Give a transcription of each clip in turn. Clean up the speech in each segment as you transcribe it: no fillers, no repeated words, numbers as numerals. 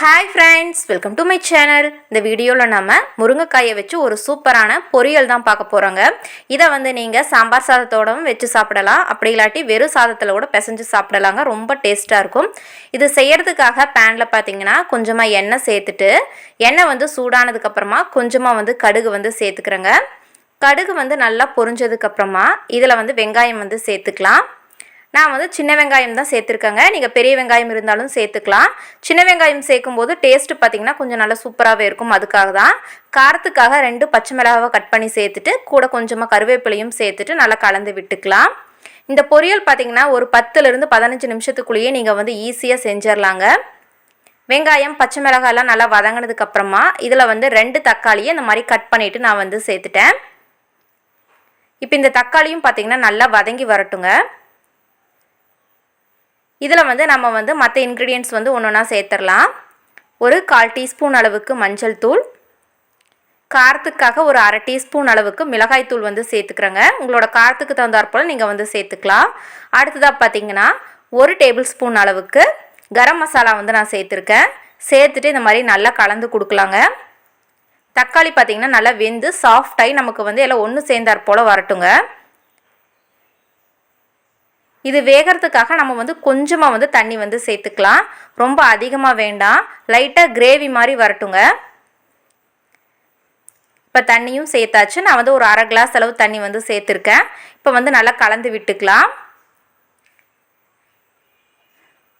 Hi friends, welcome to my channel. இந்த வீடியோல நாம முருங்கைக்காயை வச்சு ஒரு சூப்பரான பொரியல் தான் பார்க்க போறோங்க. இத நீங்க சாம்பார் சாதத்தோடவும் வச்சு சாப்பிடலாம். அப்படி இல்லாட்டி வெறும் சாதத்துல கூட பிசைஞ்சு சாப்பிடலாங்க. ரொம்ப டேஸ்டா இருக்கும். இது செய்யிறதுக்காக panல பாத்தீங்கன்னா கொஞ்சமா எண்ணெய் சேர்த்துட்டு எண்ணெய் சூடானதுக்கு அப்புறமா கொஞ்சமா கடுகு சேர்த்துக்கறேங்க. கடுகு நல்லா பொரிஞ்சதுக்கு அப்புறமா இதல வெங்காயம் சேர்த்துக்கலாம். நான் சின்ன வெங்காயம் தான் சேர்த்துருக்கேங்க. நீங்கள் பெரிய வெங்காயம் இருந்தாலும் சேர்த்துக்கலாம். சின்ன வெங்காயம் சேர்க்கும்போது டேஸ்ட்டு பார்த்திங்கன்னா கொஞ்சம் நல்லா சூப்பராகவே இருக்கும். அதுக்காக தான் காரத்துக்காக 2 பச்சை மிளகாவை கட் பண்ணி சேர்த்துட்டு கூட கொஞ்சமாக கருவேப்பிலையும் சேர்த்துட்டு நல்லா கலந்து விட்டுக்கலாம். இந்த பொரியல் பார்த்திங்கன்னா ஒரு 10லிருந்து 15 நிமிஷத்துக்குள்ளேயே நீங்கள் ஈஸியாக செஞ்சிடலாங்க. வெங்காயம் பச்சை மிளகாயெல்லாம் நல்லா வதங்கினதுக்கப்புறமா இதில் 2 தக்காளியை இந்த மாதிரி கட் பண்ணிவிட்டு நான் சேர்த்துட்டேன். இப்போ இந்த தக்காளியும் பார்த்திங்கன்னா நல்லா வதங்கி வரட்டுங்க. இதில் நம்ம மற்ற இன்க்ரீடியன்ட்ஸ் ஒன்றா சேர்த்துடலாம். ஒரு 1/4 டீஸ்பூன் அளவுக்கு மஞ்சள் தூள், காரத்துக்காக ஒரு 1/2 டீஸ்பூன் அளவுக்கு மிளகாய் தூள் சேர்த்துக்கிறேங்க. உங்களோட காரத்துக்கு தகுந்தாற்போல் நீங்கள் சேர்த்துக்கலாம். அடுத்ததாக பார்த்தீங்கன்னா 1 டேபிள் ஸ்பூன் அளவுக்கு கரம் மசாலா நான் சேர்த்துருக்கேன். சேர்த்துட்டு இந்த மாதிரி நல்லா கலந்து கொடுக்கலாங்க. தக்காளி பார்த்திங்கன்னா நல்லா வெந்து சாஃப்டாகி நமக்கு எல்லாம் ஒன்று சேர்ந்தாற்போல் வரட்டுங்க. இது வேகிறதுக்காக நம்ம கொஞ்சமாக தண்ணி சேர்த்துக்கலாம். ரொம்ப அதிகமாக வேண்டாம். லைட்டாக கிரேவி மாதிரி வரட்டுங்க. இப்போ தண்ணியும் சேர்த்தாச்சு. நான் ஒரு 1/2 கிளாஸ் அளவு தண்ணி சேர்த்துருக்கேன். இப்போ நல்லா கலந்து விட்டுக்கலாம்.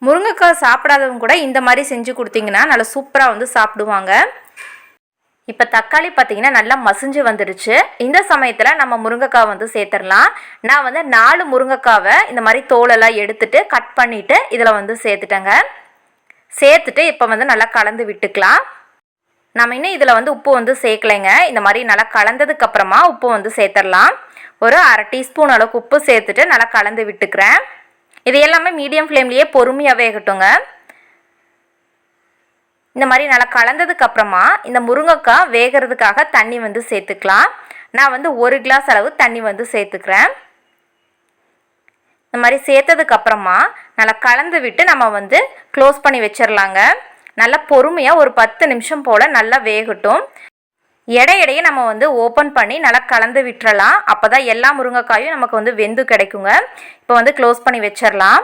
முருங்கைக்காய் சாப்பிடாதவங்க கூட இந்த மாதிரி செஞ்சு கொடுத்தீங்கன்னா நல்லா சூப்பராக சாப்பிடுவாங்க. இப்போ தக்காளி பார்த்திங்கன்னா நல்லா மசிஞ்சு வந்துடுச்சு. இந்த சமயத்தில் நம்ம முருங்கைக்காய் சேர்த்துடலாம். நான் 4 முருங்கைக்காவை இந்த மாதிரி தோலெல்லாம் எடுத்துட்டு கட் பண்ணிவிட்டு இதில் சேர்த்துட்டேங்க. சேர்த்துட்டு இப்போ நல்லா கலந்து விட்டுக்கலாம். நம்ம இன்னும் இதில் உப்பு சேர்க்கலைங்க. இந்த மாதிரி நல்லா கலந்ததுக்கப்புறமா உப்பு சேர்த்துடலாம். ஒரு 1/2 டீஸ்பூன் அளவுக்கு உப்பு சேர்த்துட்டு நல்லா கலந்து விட்டுக்கிறேன். இது எல்லாமே மீடியம் ஃப்ளேம்லேயே பொறுமையாக வேகட்டுங்க. இந்த மாதிரி நல்லா கலந்ததுக்கு அப்புறமா இந்த முருங்கைக்காய் வேகிறதுக்காக தண்ணி சேர்த்துக்கலாம். நான் 1 கிளாஸ் அளவு தண்ணி சேர்த்துக்கிறேன். இந்த மாதிரி சேர்த்ததுக்கு அப்புறமா நல்லா கலந்து விட்டு நம்ம க்ளோஸ் பண்ணி வச்சிடலாங்க. நல்லா பொறுமையாக ஒரு 10 நிமிஷம் போல் நல்லா வேகட்டும். இடையிடையே நம்ம ஓப்பன் பண்ணி நல்லா கலந்து விட்டுறலாம். அப்போ தான் எல்லா முருங்கைக்காயும் நமக்கு வெந்து கிடைக்குங்க. இப்போ க்ளோஸ் பண்ணி வச்சிடலாம்.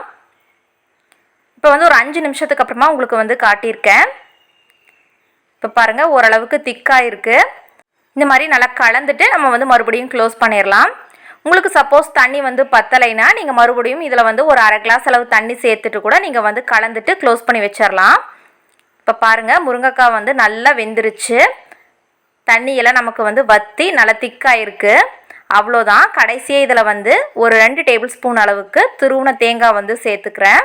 இப்போ ஒரு 5 நிமிஷத்துக்கு அப்புறமா உங்களுக்கு காட்டியிருக்கேன். இப்போ பாருங்கள் ஓரளவுக்கு திக்காக இருக்குது. இந்த மாதிரி நல்லா கலந்துட்டு நம்ம மறுபடியும் க்ளோஸ் பண்ணிடலாம். உங்களுக்கு சப்போஸ் தண்ணி பத்தலைன்னா நீங்கள் மறுபடியும் இதில் ஒரு 1/2 கிளாஸ் அளவு தண்ணி சேர்த்துட்டு கூட நீங்கள் கலந்துட்டு க்ளோஸ் பண்ணி வச்சிடலாம். இப்போ பாருங்கள் முருங்கைக்காய் நல்லா வெந்துருச்சு. தண்ணியெல்லாம் நமக்கு வற்றி நல்லா திக்காக இருக்குது. அவ்வளோதான். கடைசியாக இதில் ஒரு 2 டேபிள் ஸ்பூன் அளவுக்கு துருவின தேங்காய் சேர்த்துக்கிறேன்.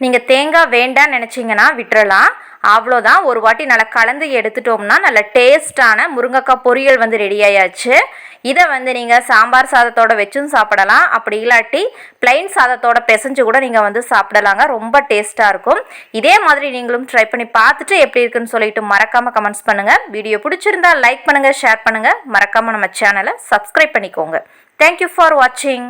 நீங்கள் தேங்காய் வேண்டான்னு நினச்சிங்கன்னா விட்டுறலாம். அவ்வளோதான். ஒரு வாட்டி நல்லா கலந்து எடுத்துட்டோம்னா நல்ல டேஸ்ட்டான முருங்கைக்காய் பொரியல் ரெடி ஆயாச்சு. இதை நீங்கள் சாம்பார் சாதத்தோடு வச்சும் சாப்பிடலாம். அப்படி இல்லாட்டி ப்ளைன் சாதத்தோட பிசைஞ்சு கூட நீங்கள் சாப்பிடலாங்க. ரொம்ப டேஸ்ட்டாக இருக்கும். இதே மாதிரி நீங்களும் ட்ரை பண்ணி பார்த்துட்டு எப்படி இருக்குன்னு சொல்லிட்டு மறக்காமல் கமெண்ட்ஸ் பண்ணுங்கள். வீடியோ பிடிச்சிருந்தா லைக் பண்ணுங்கள், ஷேர் பண்ணுங்கள். மறக்காமல் நம்ம சேனலை சப்ஸ்கிரைப் பண்ணிக்கோங்க. தேங்க்யூ ஃபார் வாட்சிங்.